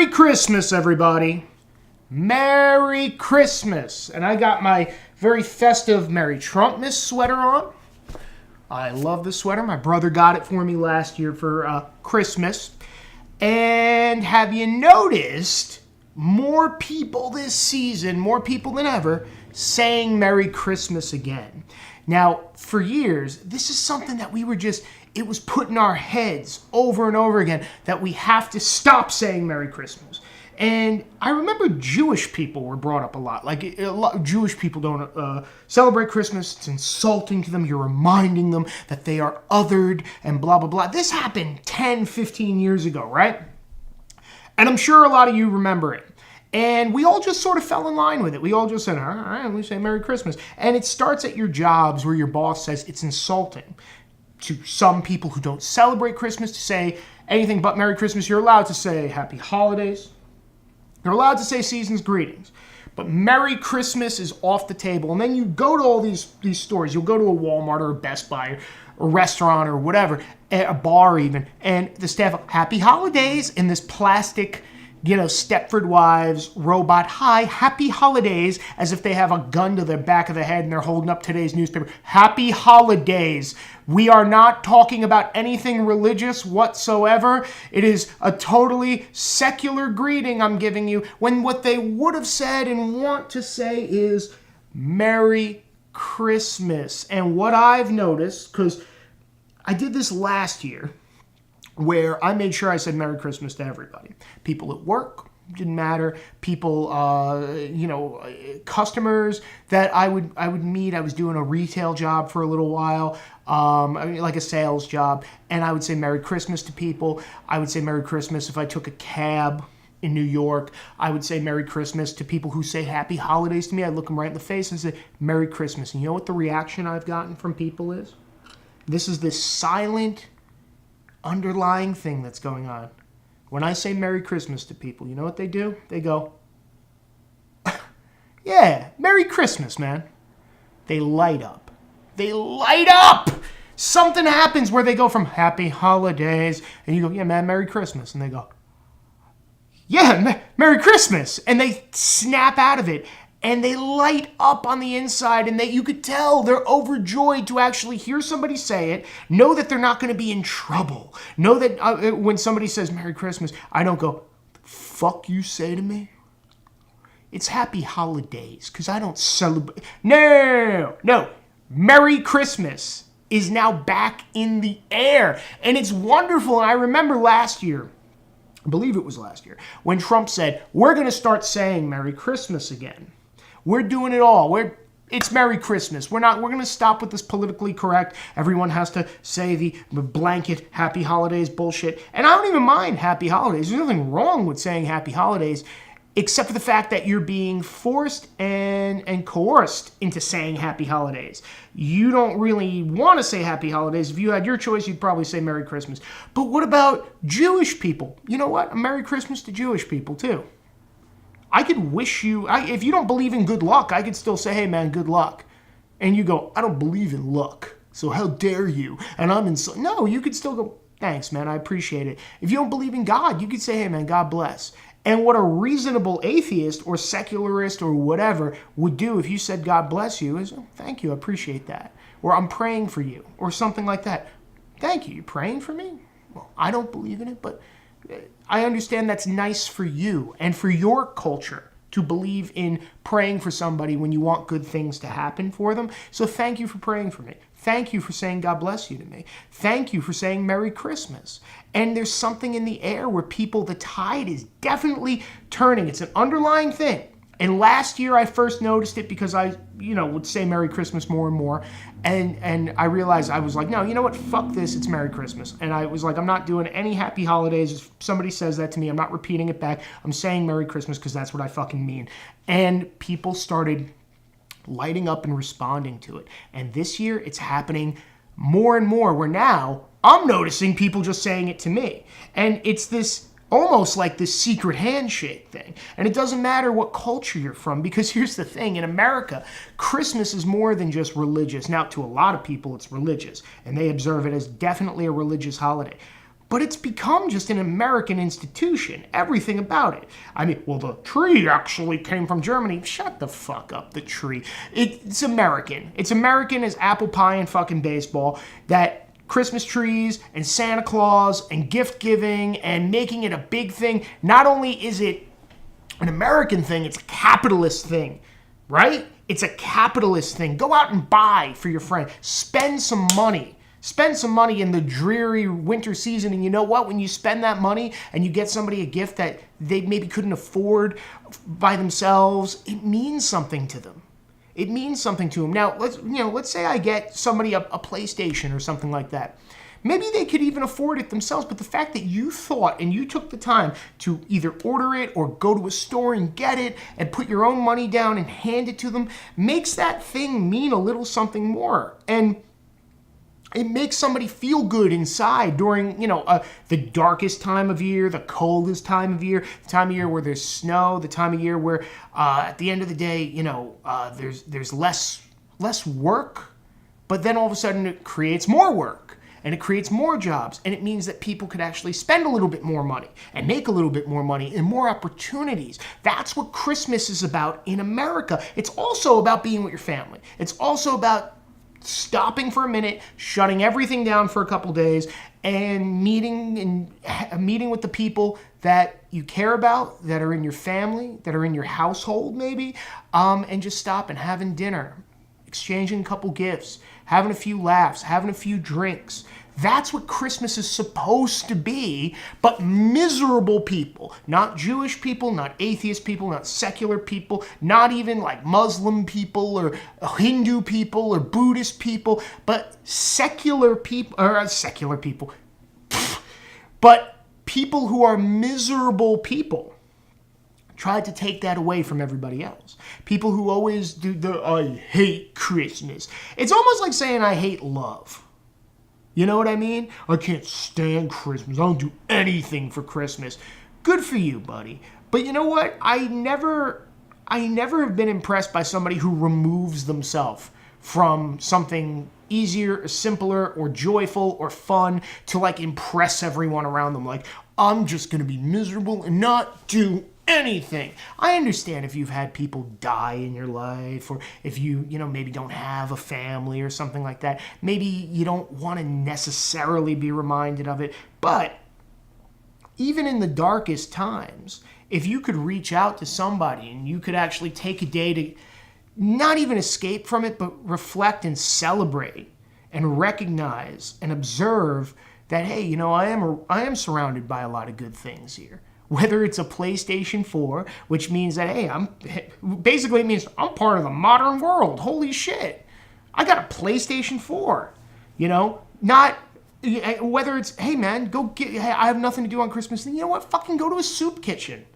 Merry Christmas, everybody. Merry Christmas. And I got my very festive Merry Trumpmas sweater on. I love this sweater. My brother got it for me last year for Christmas. And have you noticed more people this season, more people than ever, saying Merry Christmas again? Now, for years, this is something that it was put in our heads over and over again that we have to stop saying Merry Christmas. And I remember Jewish people were brought up a lot. Like, Jewish people don't celebrate Christmas. It's insulting to them. You're reminding them that they are othered and blah, blah, blah. This happened 10, 15 years ago, right? And I'm sure a lot of you remember it. And we all just sort of fell in line with it. We all just said, all right, we say Merry Christmas. And it starts at your jobs where your boss says it's insulting to some people who don't celebrate Christmas to say anything but Merry Christmas. You're allowed to say Happy Holidays. You're allowed to say season's greetings. But Merry Christmas is off the table. And then you go to all these stores. You'll go to a Walmart or a Best Buy or a restaurant or whatever, a bar even, and the staff, Happy Holidays, in this plastic, Stepford Wives robot, hi, Happy Holidays, as if they have a gun to the back of the head and they're holding up today's newspaper. Happy Holidays. We are not talking about anything religious whatsoever. It is a totally secular greeting I'm giving you, when what they would have said and want to say is Merry Christmas. And what I've noticed, because I did this last year, where I made sure I said Merry Christmas to everybody. People at work, didn't matter. People, customers that I would meet. I was doing a retail job for a little while, like a sales job, and I would say Merry Christmas to people. I would say Merry Christmas if I took a cab in New York. I would say Merry Christmas to people who say Happy Holidays to me. I'd look them right in the face and say Merry Christmas. And you know what the reaction I've gotten from people is? This is this silent underlying thing that's going on. When I say Merry Christmas to people, you know what they do? They go, yeah, Merry Christmas, man. They light up. They light up! Something happens where they go from Happy Holidays, and you go, yeah, man, Merry Christmas. And they go, yeah, Merry Christmas. And they snap out of it. And they light up on the inside, and you could tell they're overjoyed to actually hear somebody say it, know that they're not going to be in trouble, know that when somebody says Merry Christmas, I don't go, the fuck you say to me? It's Happy Holidays, because I don't celebrate. No. Merry Christmas is now back in the air, and it's wonderful. And I remember last year, I believe it was last year, when Trump said, we're going to start saying Merry Christmas again. We're doing it all. It's Merry Christmas. We're going to stop with this politically correct. Everyone has to say the blanket Happy Holidays bullshit. And I don't even mind Happy Holidays. There's nothing wrong with saying Happy Holidays, except for the fact that you're being forced and coerced into saying Happy Holidays. You don't really want to say Happy Holidays. If you had your choice, you'd probably say Merry Christmas. But what about Jewish people? You know what? A Merry Christmas to Jewish people, too. I could wish you, if you don't believe in good luck, I could still say, hey, man, good luck. And you go, I don't believe in luck, so how dare you? And no, you could still go, thanks, man, I appreciate it. If you don't believe in God, you could say, hey, man, God bless. And what a reasonable atheist or secularist or whatever would do if you said God bless you is, oh, thank you, I appreciate that. Or I'm praying for you, or something like that. Thank you, you're praying for me? Well, I don't believe in it, but I understand that's nice for you and for your culture to believe in praying for somebody when you want good things to happen for them. So thank you for praying for me. Thank you for saying God bless you to me. Thank you for saying Merry Christmas. And there's something in the air where the tide is definitely turning. It's an underlying thing. And last year I first noticed it because I, would say Merry Christmas more and more. And I realized I was like, no, you know what? Fuck this. It's Merry Christmas. And I was like, I'm not doing any Happy Holidays. If somebody says that to me, I'm not repeating it back. I'm saying Merry Christmas because that's what I fucking mean. And people started lighting up and responding to it. And this year it's happening more and more where now I'm noticing people just saying it to me. And it's this almost like this secret handshake thing. And it doesn't matter what culture you're from, because here's the thing, in America, Christmas is more than just religious. Now, to a lot of people, it's religious, and they observe it as definitely a religious holiday. But it's become just an American institution, everything about it. I mean, well, the tree actually came from Germany. Shut the fuck up, the tree. It's American. It's American as apple pie and fucking baseball, that Christmas trees and Santa Claus and gift giving and making it a big thing. Not only is it an American thing, it's a capitalist thing, right? It's a capitalist thing. Go out and buy for your friend. Spend some money. Spend some money in the dreary winter season, and you know what? When you spend that money and you get somebody a gift that they maybe couldn't afford by themselves, it means something to them. It means something to them. Now, let's say I get somebody a PlayStation or something like that. Maybe they could even afford it themselves, but the fact that you thought and you took the time to either order it or go to a store and get it and put your own money down and hand it to them makes that thing mean a little something more. And it makes somebody feel good inside during, the darkest time of year, the coldest time of year, the time of year where there's snow, the time of year where at the end of the day, there's less work, but then all of a sudden it creates more work and it creates more jobs, and it means that people could actually spend a little bit more money and make a little bit more money and more opportunities. That's what Christmas is about in America. It's also about being with your family. It's also about stopping for a minute, shutting everything down for a couple days, and meeting with the people that you care about, that are in your family, that are in your household maybe, and just stop and having dinner, exchanging a couple gifts, having a few laughs, having a few drinks. That's what Christmas is supposed to be, but miserable people, not Jewish people, not atheist people, not secular people, not even like Muslim people or Hindu people or Buddhist people, but secular people, but people who are miserable people. Tried to take that away from everybody else. People who always do I hate Christmas. It's almost like saying I hate love. You know what I mean? I can't stand Christmas. I don't do anything for Christmas. Good for you, buddy. But you know what? I never have been impressed by somebody who removes themselves from something easier or simpler or joyful or fun to like impress everyone around them. Like, I'm just going to be miserable and not do anything. I understand if you've had people die in your life, or if you maybe don't have a family or something like that. Maybe you don't want to necessarily be reminded of it. But even in the darkest times, if you could reach out to somebody and you could actually take a day to not even escape from it, but reflect and celebrate and recognize and observe that, hey, I am surrounded by a lot of good things here. Whether it's a PlayStation 4, which means that, hey, it means I'm part of the modern world. Holy shit. I got a PlayStation 4. Not whether it's, hey man, I have nothing to do on Christmas. Then you know what? Fucking go to a soup kitchen.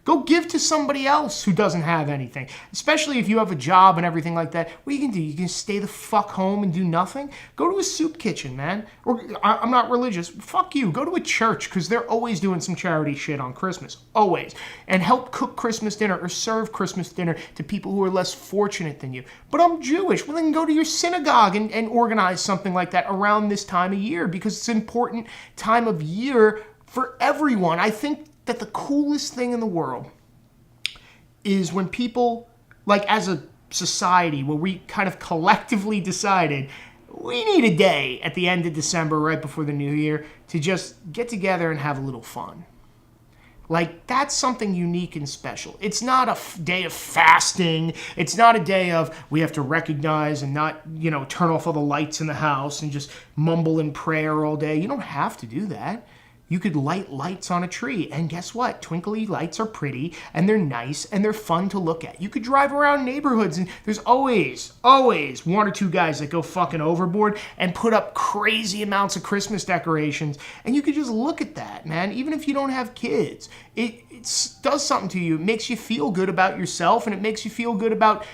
Go give to somebody else who doesn't have anything. Especially if you have a job and everything like that. What you can do? You can stay the fuck home and do nothing? Go to a soup kitchen, man. Or I'm not religious. Fuck you. Go to a church, because they're always doing some charity shit on Christmas. Always. And help cook Christmas dinner or serve Christmas dinner to people who are less fortunate than you. But I'm Jewish. Well, then go to your synagogue and organize something like that around this time of year, because it's an important time of year for everyone. I think that the coolest thing in the world is when people, like as a society, where we kind of collectively decided we need a day at the end of December, right before the new year, to just get together and have a little fun. Like, that's something unique and special. It's not a day of fasting. It's not a day of we have to recognize and not, turn off all the lights in the house and just mumble in prayer all day. You don't have to do that. You could light lights on a tree, and guess what? Twinkly lights are pretty, and they're nice, and they're fun to look at. You could drive around neighborhoods, and there's always one or two guys that go fucking overboard and put up crazy amounts of Christmas decorations, and you could just look at that, man. Even if you don't have kids, it does something to you. It makes you feel good about yourself, and it makes you feel good about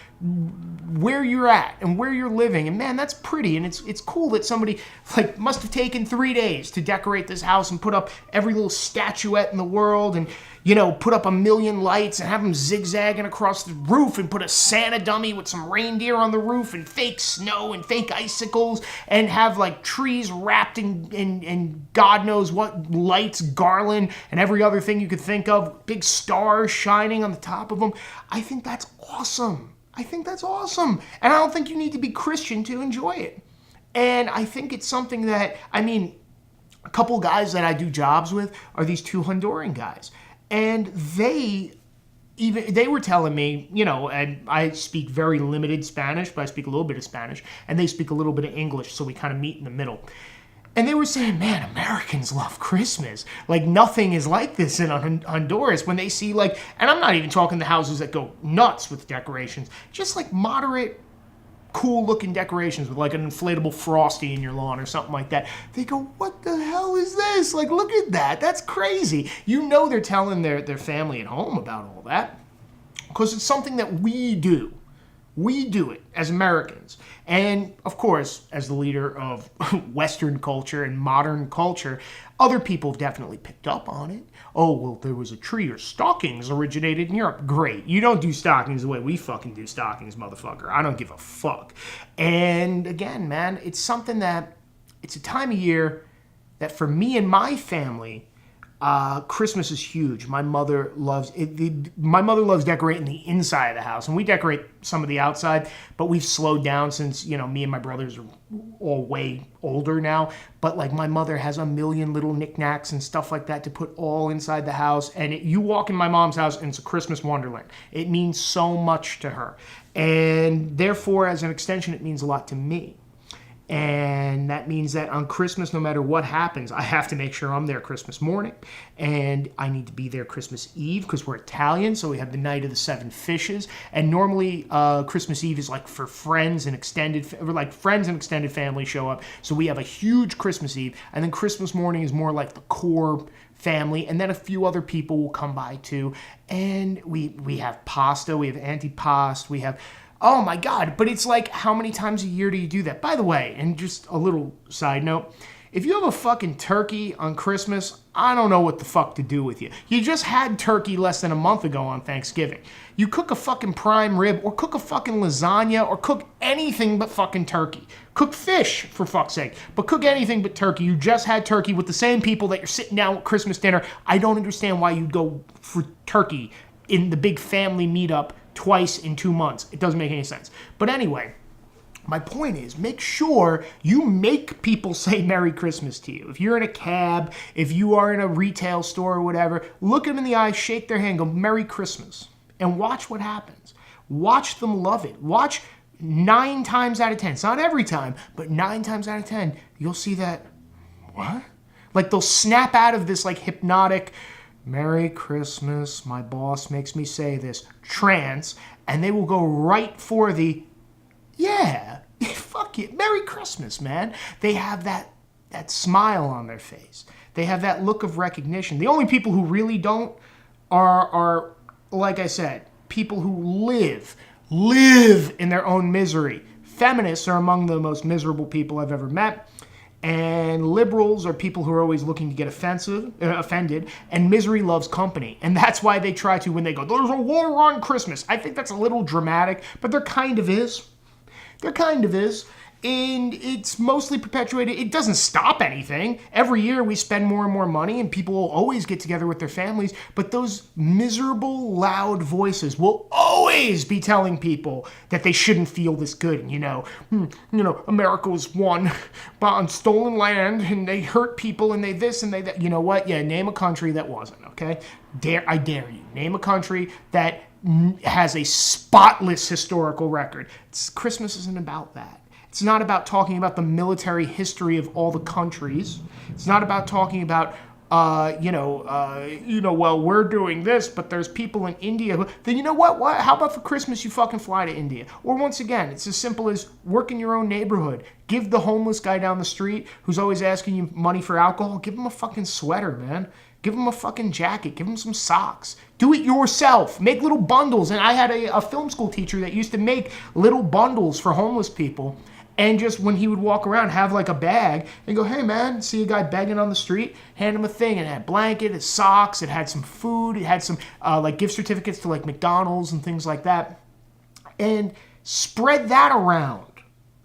where you're at and where you're living. And man, that's pretty. And it's cool that somebody like must have taken 3 days to decorate this house and put up every little statuette in the world and, you know, put up 1,000,000 lights and have them zigzagging across the roof and put a Santa dummy with some reindeer on the roof and fake snow and fake icicles and have like trees wrapped in God knows what lights, garland, and every other thing you could think of, big stars shining on the top of them. I think that's awesome. I think that's awesome. And I don't think you need to be Christian to enjoy it. And I think it's something that, I mean, a couple guys that I do jobs with are these 2 Honduran guys. And they were telling me, you know, and I speak very limited Spanish, but I speak a little bit of Spanish, and they speak a little bit of English, so we kind of meet in the middle. And they were saying, man, Americans love Christmas. Like, nothing is like this in Honduras. When they see, like, and I'm not even talking the houses that go nuts with decorations, just like moderate, cool-looking decorations with like an inflatable Frosty in your lawn or something like that. They go, what the hell is this? Like, look at that. That's crazy. You know they're telling their family at home about all that because it's something that we do. We do it as Americans. And, of course, as the leader of Western culture and modern culture, other people have definitely picked up on it. Oh, well, there was a tree or stockings originated in Europe. Great. You don't do stockings the way we fucking do stockings, motherfucker. I don't give a fuck. And, again, man, it's something that, it's a time of year that for me and my family, Christmas is huge. My mother loves it. My mother loves decorating the inside of the house, and we decorate some of the outside, but we've slowed down since, you know, me and my brothers are all way older now. But like my mother has 1,000,000 little knickknacks and stuff like that to put all inside the house. And you walk in my mom's house and it's a Christmas wonderland. It means so much to her. And therefore, as an extension, it means a lot to me. And that means that on Christmas, no matter what happens, I have to make sure I'm there Christmas morning. And I need to be there Christmas Eve because we're Italian, so we have the night of the 7 fishes. And normally Christmas Eve is like for friends and extended family show up. So we have a huge Christmas Eve. And then Christmas morning is more like the core family. And then a few other people will come by too. And we have pasta, we have antipasto, we have... Oh my God, but it's like, how many times a year do you do that? By the way, and just a little side note, if you have a fucking turkey on Christmas, I don't know what the fuck to do with you. You just had turkey less than a month ago on Thanksgiving. You cook a fucking prime rib, or cook a fucking lasagna, or cook anything but fucking turkey. Cook fish, for fuck's sake, but cook anything but turkey. You just had turkey with the same people that you're sitting down with Christmas dinner. I don't understand why you'd go for turkey in the big family meetup twice in 2 months. It doesn't make any sense. But anyway, my point is, make sure you make people say Merry Christmas to you. If you're in a cab, if you are in a retail store or whatever, look them in the eye, shake their hand, go Merry Christmas, and watch what happens. Watch them love it. Watch 9 times out of 10. It's not every time, but 9 times out of 10, you'll see that, what? Like they'll snap out of this like hypnotic, Merry Christmas, my boss makes me say this, trance, and they will go right for the, yeah, fuck it, Merry Christmas, man. They have that smile on their face. They have that look of recognition. The only people who really don't are like I said, people who live in their own misery. Feminists are among the most miserable people I've ever met. And liberals are people who are always looking to get offended, and misery loves company. And that's why they try to, when they go, there's a war on Christmas. I think that's a little dramatic, but there kind of is. There kind of is. And it's mostly perpetuated. It doesn't stop anything. Every year we spend more and more money and people will always get together with their families. But those miserable, loud voices will always be telling people that they shouldn't feel this good. And, America was won on stolen land and they hurt people and they this and they that. You know what? Yeah, name a country that wasn't, okay? I dare you. Name a country that has a spotless historical record. Christmas isn't about that. It's not about talking about the military history of all the countries. It's not about talking about, well, we're doing this, but there's people in India. Then you know what? How about for Christmas you fucking fly to India? Or once again, it's as simple as work in your own neighborhood. Give the homeless guy down the street who's always asking you money for alcohol, give him a fucking sweater, man. Give them a fucking jacket. Give them some socks. Do it yourself. Make little bundles. And I had a film school teacher that used to make little bundles for homeless people. And just when he would walk around, have like a bag and go, hey man, see a guy begging on the street, hand him a thing. And it had a blanket, it socks, it had some food, it had some like gift certificates to like McDonald's and things like that. And spread that around.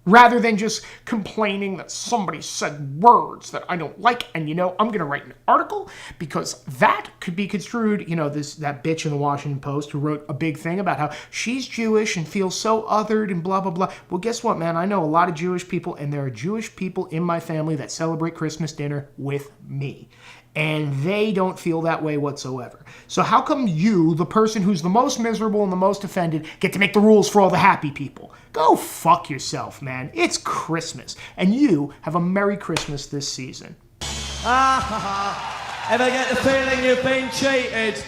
Rather than just complaining that somebody said words that I don't like, and I'm going to write an article because that could be construed, that bitch in the Washington Post who wrote a big thing about how she's Jewish and feels so othered and blah, blah, blah. Well, guess what, man? I know a lot of Jewish people, and there are Jewish people in my family that celebrate Christmas dinner with me. And they don't feel that way whatsoever. So how come you, the person who's the most miserable and the most offended, get to make the rules for all the happy people? Go fuck yourself, man. It's Christmas. And you have a Merry Christmas this season. Ever get the feeling you've been cheated?